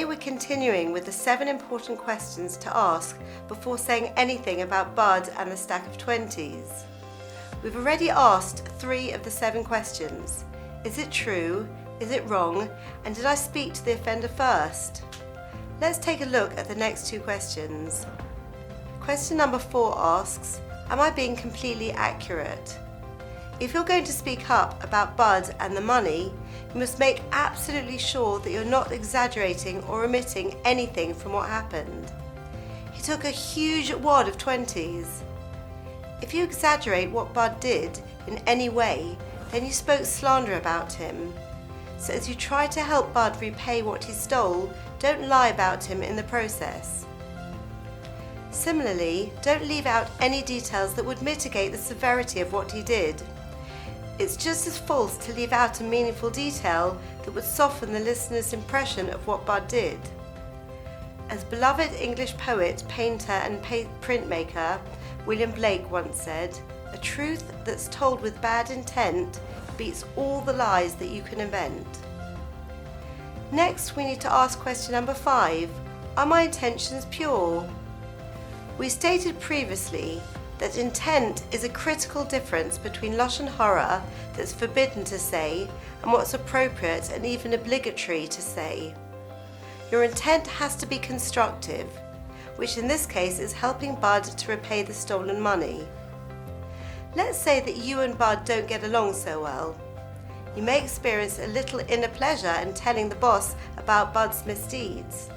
we're continuing with the 7 important questions to ask before saying anything about Bud and the stack of 20s. We've already asked 3 of the 7 questions. Is it true? Is it wrong? And did I speak to the offender first? Let's take a look at the next 2 questions. Question number 4 asks, am I being completely accurate? If you're going to speak up about Bud and the money, you must make absolutely sure that you're not exaggerating or omitting anything from what happened. He took a huge wad of 20s. If you exaggerate what Bud did in any way, then you spoke slander about him. So as you try to help Bud repay what he stole, don't lie about him in the process. Similarly, don't leave out any details that would mitigate the severity of what he did. It's just as false to leave out a meaningful detail that would soften the listener's impression of what Bud did. As beloved English poet, painter and printmaker William Blake once said, "A truth that's told with bad intent beats all the lies that you can invent." Next, we need to ask question number 5. Are my intentions pure? We stated previously that intent is a critical difference between lashon hara, that's forbidden to say, and what's appropriate and even obligatory to say. Your intent has to be constructive, which in this case is helping Bud to repay the stolen money. Let's say that you and Bud don't get along so well. You may experience a little inner pleasure in telling the boss about Bud's misdeeds.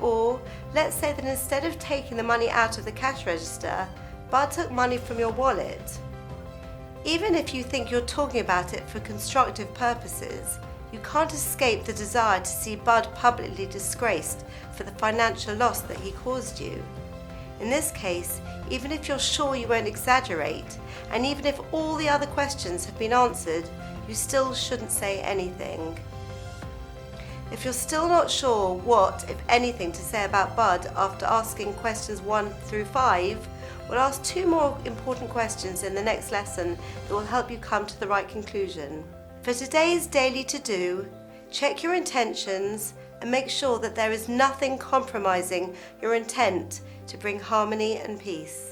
Or let's say that instead of taking the money out of the cash register, Bud took money from your wallet. Even if you think you're talking about it for constructive purposes, you can't escape the desire to see Bud publicly disgraced for the financial loss that he caused you. In this case, even if you're sure you won't exaggerate, and even if all the other questions have been answered, you still shouldn't say anything. If you're still not sure what, if anything, to say about Bud after asking questions 1 through 5, we'll ask 2 more important questions in the next lesson that will help you come to the right conclusion. For today's daily to-do, check your intentions and make sure that there is nothing compromising your intent to bring harmony and peace.